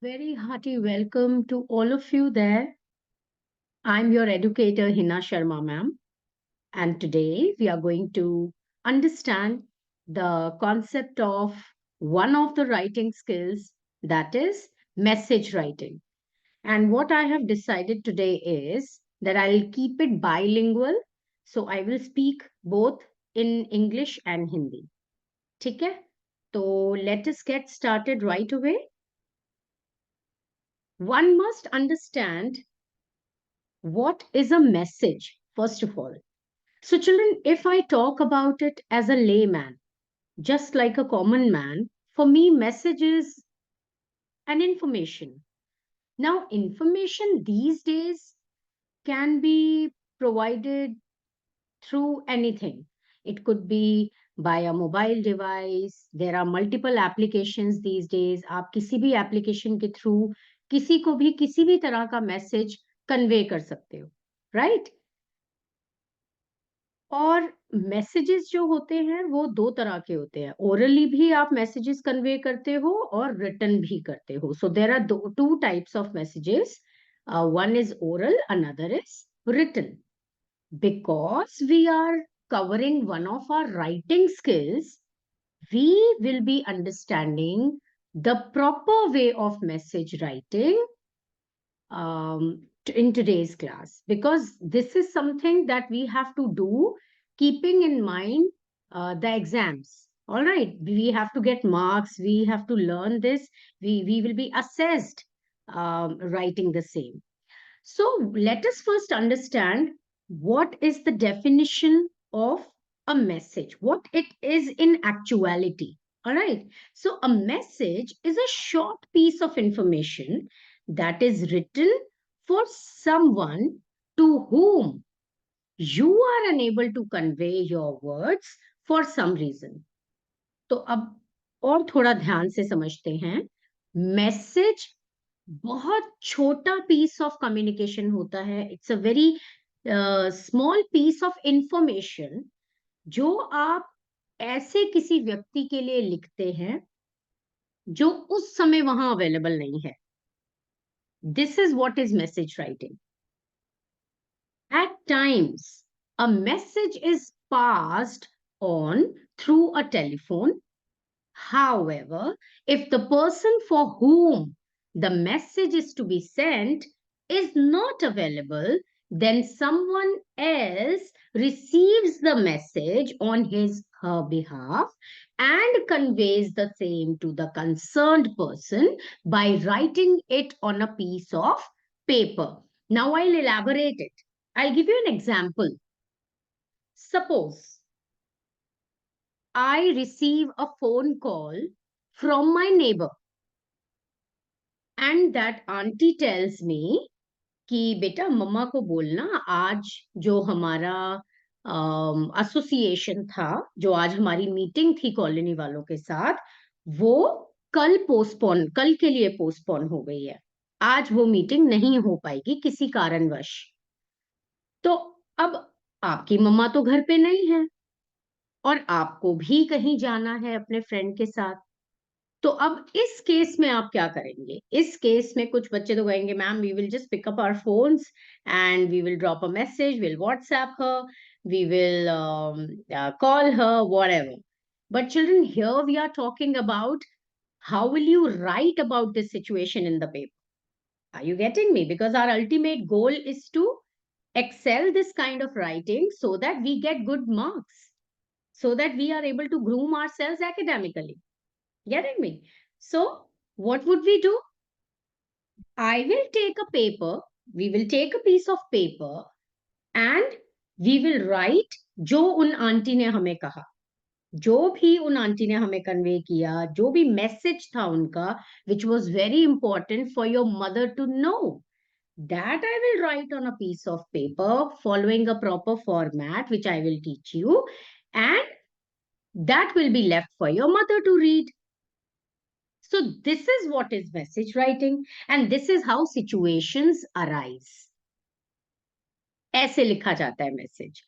Very hearty welcome to all of you there. I'm your educator Hina Sharma ma'am, and today we are going to understand the concept of one of the writing skills, that is message writing. And what I have decided today is that I'll keep it bilingual, so I will speak both in English and Hindi. ठीक है? So let us get started right away. One must understand what is a message, first of all. So, children, if I talk about it as a layman, just like a common man, for me, message is an information. Now, information these days can be provided through anything. It could be by a mobile device. There are multiple applications these days. आप किसी भी application के through किसी को भी किसी भी तरह का message convey कर सकते हो, right? और मैसेजेस जो होते हैं वो 2 तरह के होते हैं। ओरली भी आप मैसेजेस कन्वे करते हो और रिटन भी करते हो। So there are 2 types of messages. one is oral, another is written. Because we are covering one of our writing skills, we will be understanding the proper way of message writing in today's class, because this is something that we have to do keeping in mind the exams. All right, we have to get marks, we have to learn this, we will be assessed writing the same. So let us first understand what is the definition of a message, what it is in actuality. All right. So a message is a short piece of information that is written for someone to whom you are unable to convey your words for some reason. तो अब और थोड़ा ध्यान से समझते हैं। Message बहुत छोटा पीस ऑफ कम्युनिकेशन होता है। It's a very small piece of information जो आप ऐसे किसी व्यक्ति के लिए लिखते हैं जो उस समय वहां अवेलेबल नहीं है। This is what is message writing. At times, a message is passed on through a telephone. However, if the person for whom the message is to be sent is not available, then someone else receives the message on his her behalf and conveys the same to the concerned person by writing it on a piece of paper. Now I'll elaborate it. I'll give you an example. Suppose I receive a phone call from my neighbor and that auntie tells me कि बेटा मम्मा को बोलना आज जो हमारा association था, जो आज हमारी मीटिंग थी कॉलोनी वालों के साथ, वो कल के लिए पोस्टपोन हो गई है। आज वो मीटिंग नहीं हो पाएगी किसी कारणवश। तो अब आपकी मम्मा तो घर पे नहीं है और आपको भी कहीं जाना है अपने फ्रेंड के साथ। तो अब इस केस में आप क्या करेंगे? इस केस में कुछ बच्चे तो कहेंगे ma'am we will just pick up our phones and we will drop a message, will WhatsApp her, we will call her, whatever. But children, here we are talking about how will you write about this situation in the paper? Are you getting me? Because our ultimate goal is to excel this kind of writing so that we get good marks, so that we are able to groom ourselves academically. Getting me? So, what would we do? I will take a paper, we will take a piece of paper and we will write जो उन aunty ने हमें कहा, जो भी उन aunty ने हमें कन्वे किया, जो भी मैसेज था उनका, which was very important for your mother to know, that I will write on a piece of paper following a proper format which I will teach you, and that will be left for your mother to read. So this is what is message writing and this is how situations arise. ऐसे लिखा जाता है message.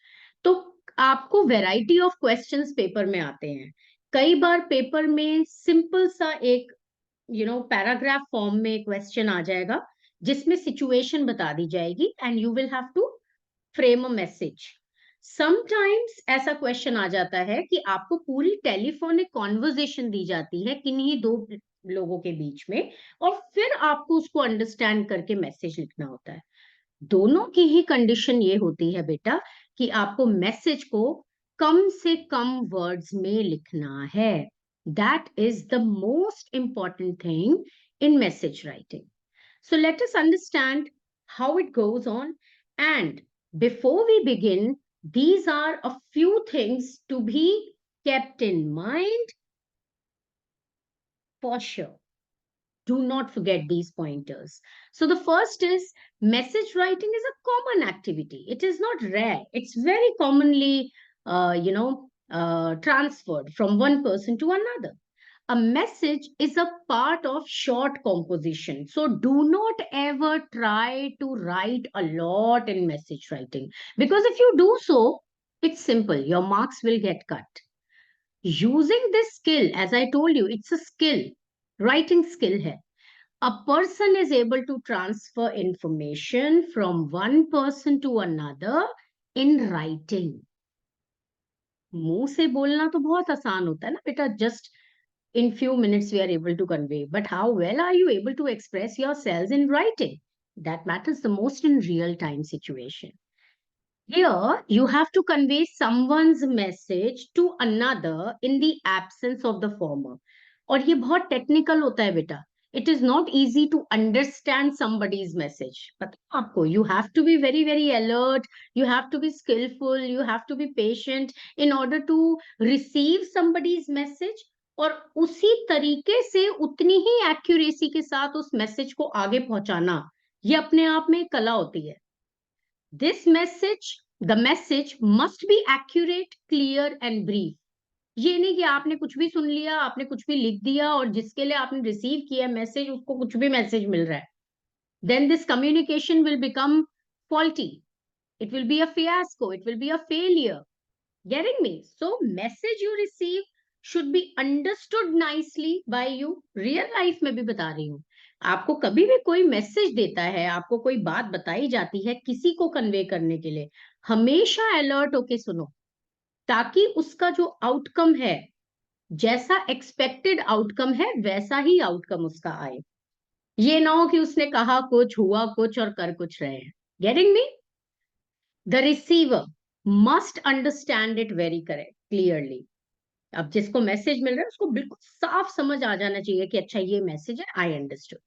तो आपको variety of questions paper में आते हैं। कई बार पेपर में सिंपल सा एक पैराग्राफ फॉर्म में क्वेश्चन आ जाएगा जिसमें सिचुएशन बता दी जाएगी and you will have to frame a message. Sometimes ऐसा क्वेश्चन आ जाता है कि आपको पूरी टेलीफोनिक कॉन्वर्जेशन दी जाती है किन्हीं दो लोगों के बीच में, और फिर आपको उसको अंडरस्टैंड करके मैसेज लिखना होता है. दोनों की ही कंडीशन ये होती है बेटा कि आपको मैसेज को कम से कम वर्ड्स में लिखना है. That is the most important thing in message writing. So let us understand how it goes on. And before we begin, these are a few things to be kept in mind for sure. Do not forget these pointers. So the first is message writing is a common activity. It is not rare. It's very commonly, transferred from one person to another. A message is a part of short composition. So do not ever try to write a lot in message writing, because if you do so, it's simple. Your marks will get cut. Using this skill, as I told you, it's a skill. Writing skill hai. A person is able to transfer information from one person to another in writing. मुंह से बोलना तो बहुत आसान होता है ना बेटा, just in few minutes we are able to convey, but how well are you able to express yourselves in writing? That matters the most in real time situation. Here you have to convey someone's message to another in the absence of the former. और ये बहुत technical होता है बेटा. It is not easy to understand somebody's message. पता है आपको, you have to be very very alert, you have to be skillful, you have to be patient in order to receive somebody's message, और उसी तरीके से उतनी ही accuracy के साथ उस मैसेज को आगे पहुंचाना, ये अपने आप में एक कला होती है. The message must be accurate, clear and brief. ये नहीं कि आपने कुछ भी सुन लिया, आपने कुछ भी लिख दिया और जिसके लिए आपने रिसीव किया मैसेज उसको कुछ भी मैसेज मिल रहा है. Then this communication will become faulty. It will be a fiasco. It will be a failure. Getting me? So message you receive should be understood nicely by you. Real life में भी बता रही हूँ. आपको कभी भी कोई मैसेज देता है, आपको कोई बात बताई जाती है किसी को कन्वे करने के लिए, हमेशा अलर्ट होके सुनो, ताकि उसका जो आउटकम है, जैसा एक्सपेक्टेड आउटकम है वैसा ही आउटकम उसका आए. ये ना हो कि उसने कहा कुछ, हुआ कुछ और कर कुछ रहे हैं. Getting me? The receiver must understand it very correct clearly. अब जिसको मैसेज मिल रहा है उसको बिल्कुल साफ समझ आ जाना चाहिए कि अच्छा ये मैसेज है, I understood.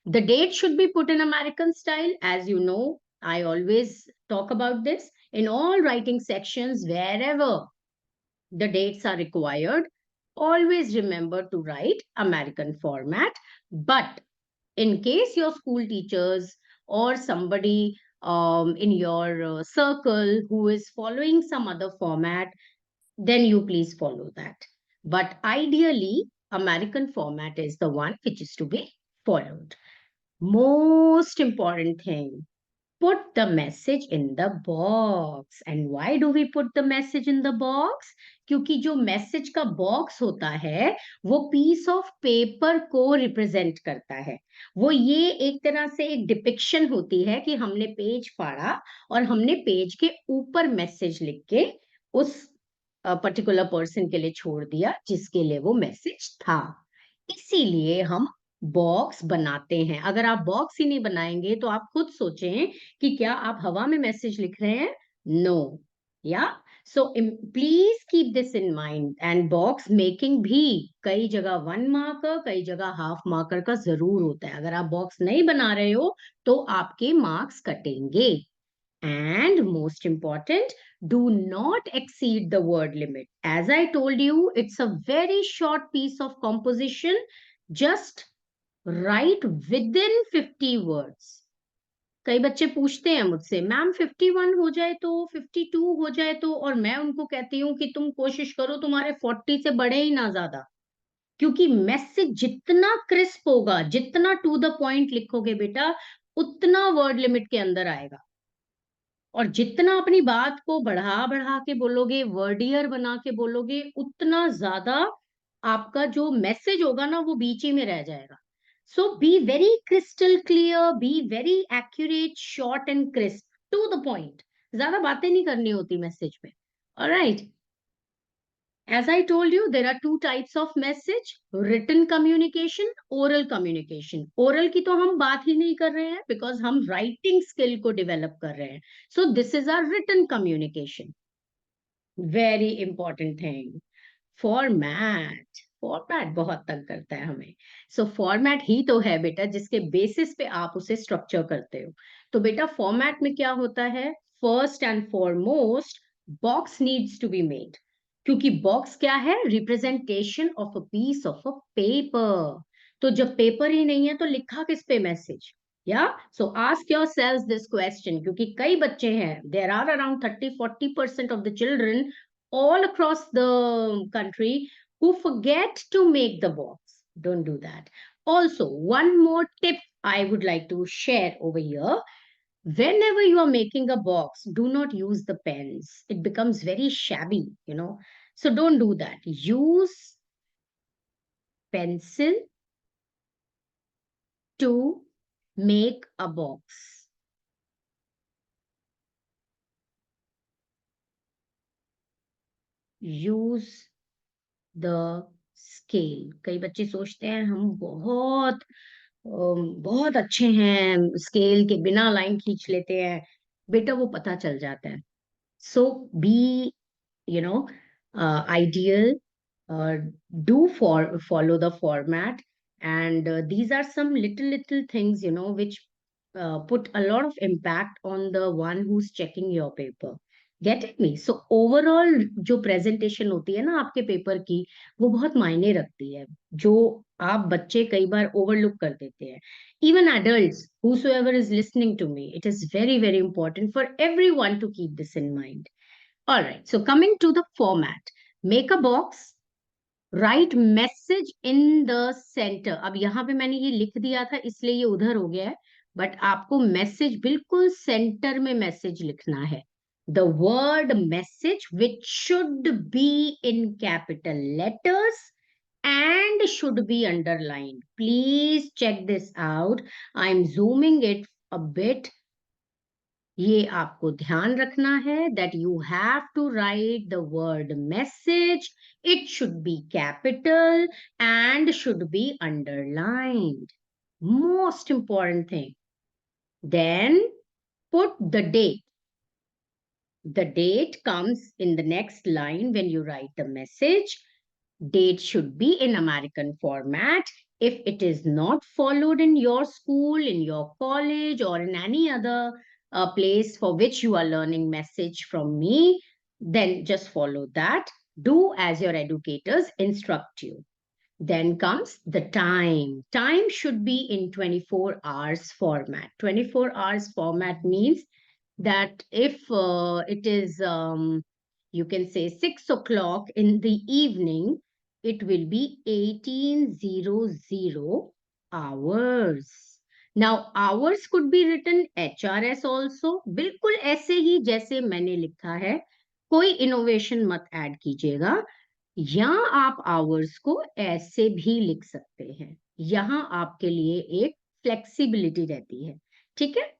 The date should be put in American style. As you know, I always talk about this in all writing sections. Wherever the dates are required, always remember to write American format. But in case your school teachers or somebody in your circle who is following some other format, then you please follow that. But ideally, American format is the one which is to be followed. Most important thing, put the message in the box. And why do we put the message in the box? क्योंकि जो message का box होता है वो piece of paper को represent करता है. वो ये एक तरह से एक डिपिक्शन होती है कि हमने पेज फाड़ा और हमने पेज के ऊपर मैसेज लिख के उस पर्टिकुलर पर्सन के लिए छोड़ दिया जिसके लिए वो मैसेज था. इसीलिए हम बॉक्स बनाते हैं. अगर आप बॉक्स ही नहीं बनाएंगे तो आप खुद सोचें कि क्या आप हवा में मैसेज लिख रहे हैं? नो. या so please keep this in mind. And box making भी कई जगह 1 मार्कर, कई जगह हाफ मार्कर का जरूर होता है. अगर आप बॉक्स नहीं बना रहे हो तो आपके मार्क्स कटेंगे. And most important, do not exceed the word limit. As I told you, it's a very short piece of composition. Just write within 50 words. कई बच्चे पूछते हैं मुझसे, मैम 51 हो जाए तो, 52 हो जाए तो, और मैं उनको कहती हूँ कि तुम कोशिश करो तुम्हारे 40 से बढ़े ही ना ज्यादा. क्योंकि मैसेज जितना क्रिस्प होगा, जितना टू द पॉइंट लिखोगे बेटा, उतना वर्ड लिमिट के अंदर आएगा. और जितना अपनी बात को बढ़ा बढ़ा के बोलोगे, वर्डियर बना के बोलोगे, उतना ज्यादा आपका जो मैसेज होगा ना वो बीच ही में रह जाएगा. So be very crystal clear, be very accurate, short and crisp, to the point. ज्यादा बातें नहीं करनी होती मैसेज में. Alright. As I told you, there are two types of message: written communication, oral communication. Oral की तो हम बात ही नहीं कर रहे हैं because हम writing skill को develop कर रहे हैं. So this is our written communication. Very important thing. Format. Format बहुत तंग करता है हमें. सो फॉर्मेट ही तो है बेटा जिसके बेसिस पे आप उसे स्ट्रक्चर करते हो. तो बेटा फॉर्मेट में क्या होता है? First and foremost, box needs to be made. क्योंकि बॉक्स क्या है? Representation of a piece of a paper. तो जब पेपर ही नहीं है तो लिखा किस पे मैसेज? या so ask yourself this question, क्योंकि कई बच्चे हैं, there are around 30-40% of the children all across the country who forget to make the box. Don't do that. Also, one more tip I would like to share over here. Whenever you are making a box, do not use the pens. It becomes very shabby, you know. So don't do that. Use pencil to make a box. Use the scale. कई बच्चे सोचते हैं हम बहुत अच्छे हैं, scale के बिना लाइन खींच लेते हैं. बेटा वो पता चल जाता है. सो B, you know, ideal, do follow the format, and these are some little things, you know, which put a lot of impact on the one who's checking your paper. Getting me? So overall जो presentation होती है ना आपके paper की, वो बहुत मायने रखती है, जो आप बच्चे कई बार overlook कर देते हैं. Even adults, whosoever is listening to me, it is very important for everyone to keep this in mind. All right, so coming to the format, make a box, write message in the center. अब यहाँ पे मैंने ये लिख दिया था इसलिए ये उधर हो गया है, बट आपको मैसेज बिल्कुल सेंटर में मैसेज लिखना है. The word message, which should be in capital letters and should be underlined. Please check this out. I'm zooming it a bit. ये आपको ध्यान रखना है that you have to write the word message. It should be capital and should be underlined. Most important thing. Then put the date. The date comes in the next line when you write the message. Date should be in American format. If it is not followed in your school, in your college, or in any other place for which you are learning message from me, then just follow that. Do as your educators instruct you. Then comes the time. Time should be in 24 hours format. 24 hours format means that if it is, you can say 6 o'clock in the evening, it will be 1800 hours. Now, hours could be written HRS also. बिल्कुल ऐसे ही जैसे मैंने लिखा है, कोई innovation मत add कीजिएगा. या आप आवर्स को ऐसे भी लिख सकते हैं. यहां आपके लिए एक फ्लेक्सिबिलिटी रहती है. ठीक है.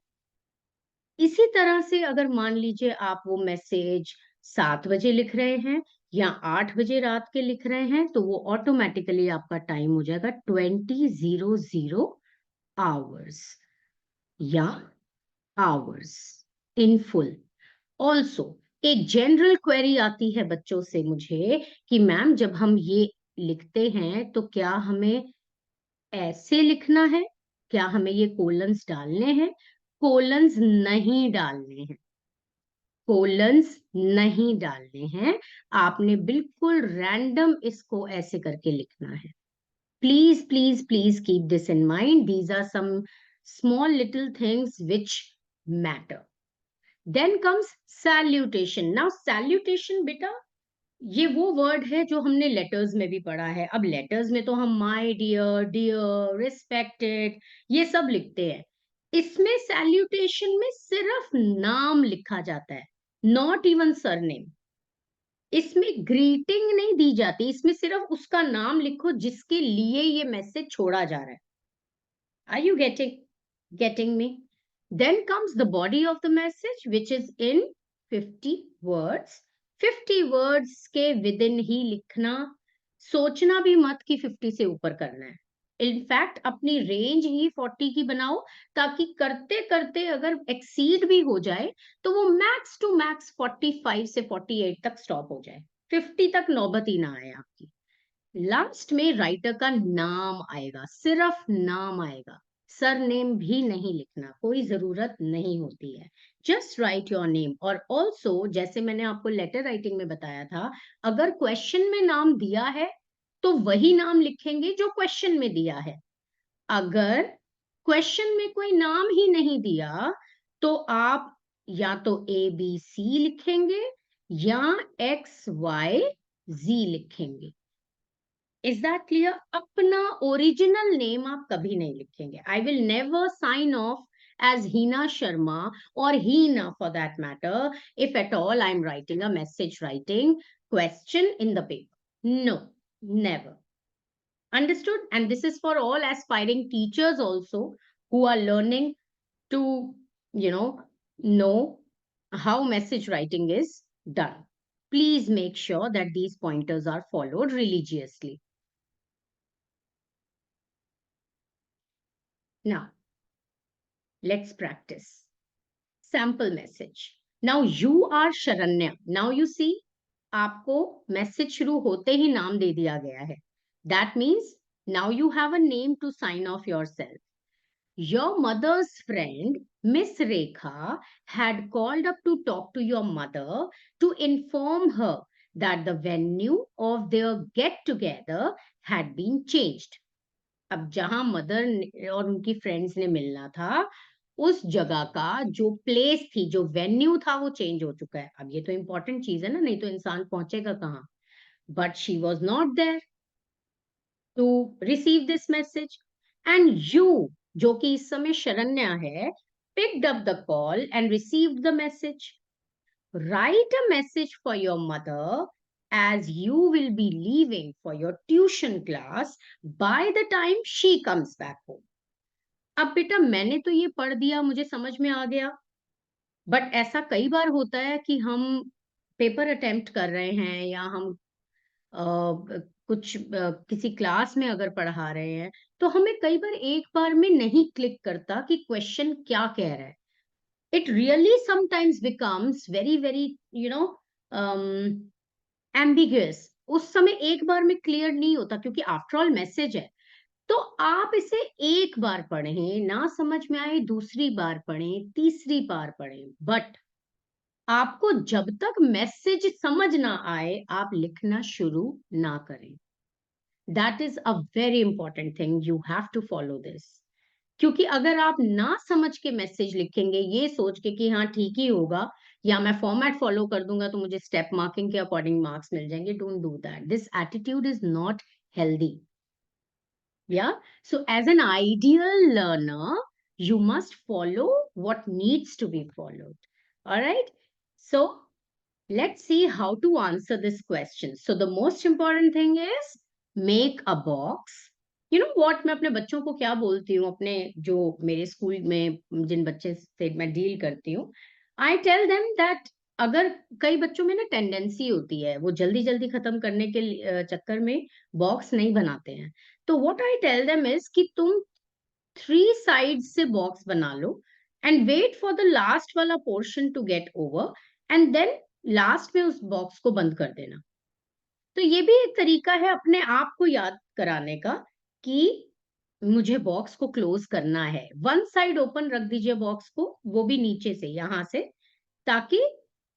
इसी तरह से अगर मान लीजिए आप वो मैसेज 7 बजे लिख रहे हैं या 8 बजे रात के लिख रहे हैं, तो वो ऑटोमेटिकली आपका टाइम हो जाएगा 2000 आवर्स या आवर्स इन फुल. ऑल्सो एक जनरल क्वेरी आती है बच्चों से मुझे कि मैम जब हम ये लिखते हैं तो क्या हमें ऐसे लिखना है? क्या हमें ये कोलन्स डालने हैं? कोलन्स नहीं डालने हैं. कोलन्स नहीं डालने हैं. आपने बिल्कुल रैंडम इसको ऐसे करके लिखना है. Please keep this in mind. These are some small little things which matter. Then comes salutation. Now salutation बेटा ये वो वर्ड है जो हमने लेटर्स में भी पढ़ा है. अब लेटर्स में तो हम माय डियर, डियर, रिस्पेक्टेड ये सब लिखते हैं. इसमें सैल्यूटेशन में सिर्फ नाम लिखा जाता है, नॉट इवन सरनेम. इसमें ग्रीटिंग नहीं दी जाती, इसमें सिर्फ उसका नाम लिखो जिसके लिए ये मैसेज छोड़ा जा रहा है. Are you getting me? Then comes the body of the message, which is in 50 words. 50 words के within ही लिखना. सोचना भी मत कि 50 से ऊपर करना है. इनफैक्ट अपनी रेंज ही 40 की बनाओ, ताकि करते करते अगर एक्सीड भी हो जाए तो वो मैक्स टू मैक्स 45 से 48 तक स्टॉप हो जाए, 50 तक नौबत ही ना आए आपकी. लास्ट में राइटर का नाम आएगा, सिर्फ नाम आएगा. सरनेम भी नहीं लिखना, कोई जरूरत नहीं होती है. Just right your name. और ऑल्सो जैसे मैंने आपको लेटर राइटिंग में बताया था, अगर क्वेश्चन में नाम दिया है तो वही नाम लिखेंगे जो क्वेश्चन में दिया है. अगर क्वेश्चन में कोई नाम ही नहीं दिया तो आप या तो ABC लिखेंगे या XYZ लिखेंगे. Is that clear? अपना ओरिजिनल नेम आप कभी नहीं लिखेंगे. I will never sign off as Hina Sharma or Hina for that matter if at all I'm writing a message writing question in the paper. No, never. Understood? And this is for all aspiring teachers also who are learning to, you know how message writing is done. Please make sure that these pointers are followed religiously. Now, let's practice. Sample message. Now you are Sharanya. Now you see, आपको message शुरू होते ही नाम दे दिया गया है. That means now you have a name to sign off yourself. Your mother's friend, Miss Rekha, had called up to talk to your mother to inform her that the venue of their get together had been changed. अब जहां mother और उनकी friends ने मिलना था, उस जगह का जो प्लेस थी, जो वेन्यू था, वो चेंज हो चुका है. अब ये तो इंपॉर्टेंट चीज है ना, नहीं तो इंसान पहुंचेगा कहाँ. But she was not there to receive this message. And you, जो कि इस समय शरण्या है, picked up the call and received the message. Write a message for your mother as you will be leaving for your tuition class by the time she comes back home. अब बेटा मैंने तो ये पढ़ दिया, मुझे समझ में आ गया, बट ऐसा कई बार होता है कि हम पेपर अटेम्प्ट कर रहे हैं या हम किसी क्लास में अगर पढ़ा रहे हैं, तो हमें कई बार एक बार में नहीं क्लिक करता कि क्वेश्चन क्या कह रहा है. It really sometimes becomes very very you know ambiguous. उस समय एक बार में क्लियर नहीं होता, क्योंकि आफ्टर ऑल मैसेज है. तो आप इसे एक बार पढ़ें, ना समझ में आए दूसरी बार पढ़ें, तीसरी बार पढ़ें, बट आपको जब तक मैसेज समझ ना आए आप लिखना शुरू ना करें. That is a very important thing. You have to follow this. क्योंकि अगर आप ना समझ के मैसेज लिखेंगे ये सोच के कि हाँ ठीक ही होगा, या मैं फॉर्मेट फॉलो कर दूंगा तो मुझे स्टेप मार्किंग के अकॉर्डिंग मार्क्स मिल जाएंगे, don't do that. This attitude is not healthy. Yeah. So as an ideal learner, you must follow what needs to be followed. All right. So let's see how to answer this question. So the most important thing is make a box. You know what, मैं अपने बच्चों को क्या बोलती हूँ, अपने जो मेरे स्कूल में जिन बच्चे से मैं डील करती हूँ, I tell them that अगर कई बच्चों में ना टेंडेंसी होती है वो जल्दी जल्दी खत्म करने के चक्कर में बॉक्स नहीं बनाते हैं. तो what I tell them is कि तुम 3 sides से बॉक्स बना लो and wait for the last वाला portion to get over and then last में उस बॉक्स को बंद कर देना. तो ये भी एक तरीका है अपने आप को याद कराने का कि मुझे बॉक्स को क्लोज करना है. वन साइड ओपन रख दीजिए बॉक्स को, वो भी नीचे से, यहां से, ताकि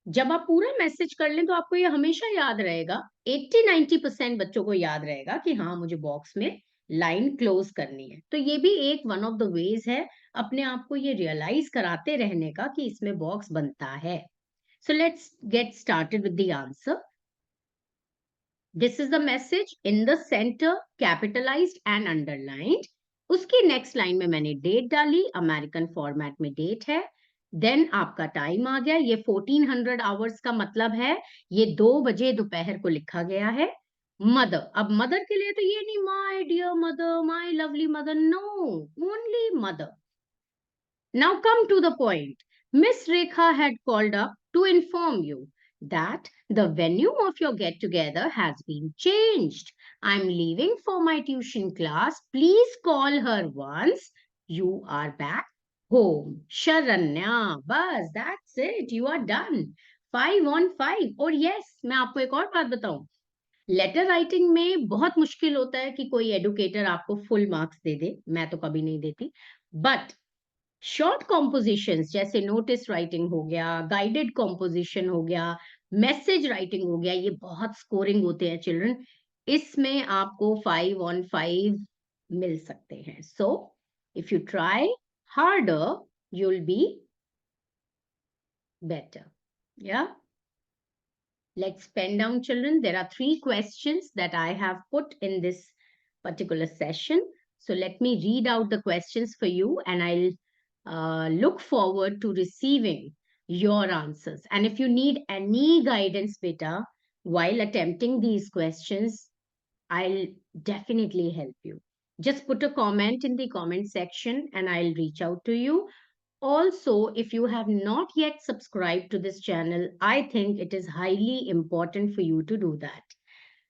जब आप पूरा मैसेज कर लें तो आपको ये हमेशा याद रहेगा. 80-90% बच्चों को याद रहेगा कि हाँ मुझे बॉक्स में लाइन क्लोज करनी है. तो ये भी एक वन ऑफ द वेज है अपने आप को ये रियलाइज कराते रहने का कि इसमें बॉक्स बनता है. So let's get started with the answer. This is the message in the center, capitalized and underlined. उसकी next line में मैंने date डाली, American format में date है. देन आपका टाइम आ गया, ये 1400 आवर्स का मतलब है ये 2 बजे दोपहर को लिखा गया है। मदर, अब मदर के लिए तो ये नहीं my dear mother, my lovely mother, no, only mother. Now come to the point. Miss Rekha had called up to inform you that the venue of your get together has been changed. I'm leaving for my tuition class. Please call her once you are back home. Sharanya, bas, that's it. You are done. 5 on 5. और yes, मैं आपको एक और बात बताऊं, letter writing में बहुत मुश्किल होता है कि कोई एडुकेटर आपको फुल मार्क्स दे दे, मैं तो कभी नहीं देती, बट शॉर्ट कॉम्पोजिशंस जैसे नोटिस राइटिंग हो गया, गाइडेड कॉम्पोजिशन हो गया, मैसेज राइटिंग हो गया, ये बहुत स्कोरिंग होते हैं चिल्ड्रन, इसमें आपको 5 on 5 मिल सकते हैं। So if you try harder you will be better. या let's pen down, children. There are 3 questions that I have put in this particular session. So let me read out the questions for you and I'll look forward to receiving your answers. And if you need any guidance, beta, while attempting these questions, I'll definitely help you. Just put a comment in the comment section and I'll reach out to you. Also, if you have not yet subscribed to this channel, I think it is highly important for you to do that.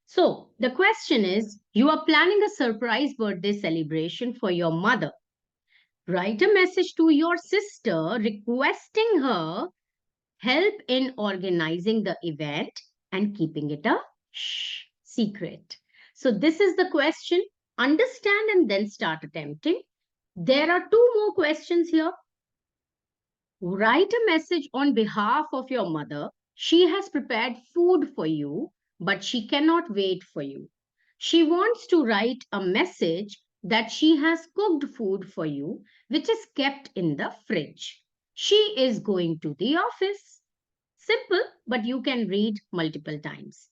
So, the question is, you are planning a surprise birthday celebration for your mother. Write a message to your sister requesting her help in organizing the event and keeping it a secret. So, this is the question. Understand and then start attempting. There are 2 more questions here. Write a message on behalf of your mother. She has prepared food for you, but she cannot wait for you. She wants to write a message that she has cooked food for you, which is kept in the fridge. She is going to the office. Simple, but you can read multiple times.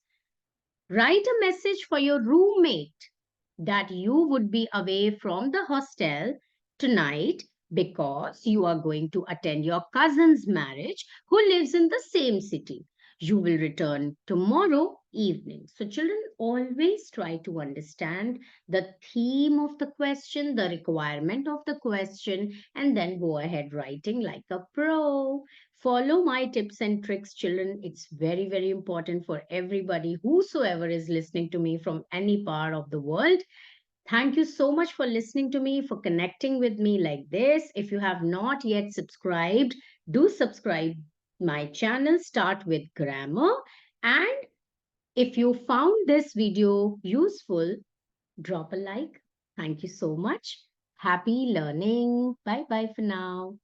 Write a message for your roommate that you would be away from the hostel tonight because you are going to attend your cousin's marriage who lives in the same city. You will return tomorrow evening. So, children, always try to understand the theme of the question, the requirement of the question, and then go ahead writing like a pro. Follow my tips and tricks, children. It's very, very important for everybody, whosoever is listening to me from any part of the world. Thank you so much for listening to me, for connecting with me like this. If you have not yet subscribed, do subscribe my channel. Start with grammar. And if you found this video useful, drop a like. Thank you so much. Happy learning. Bye bye for now.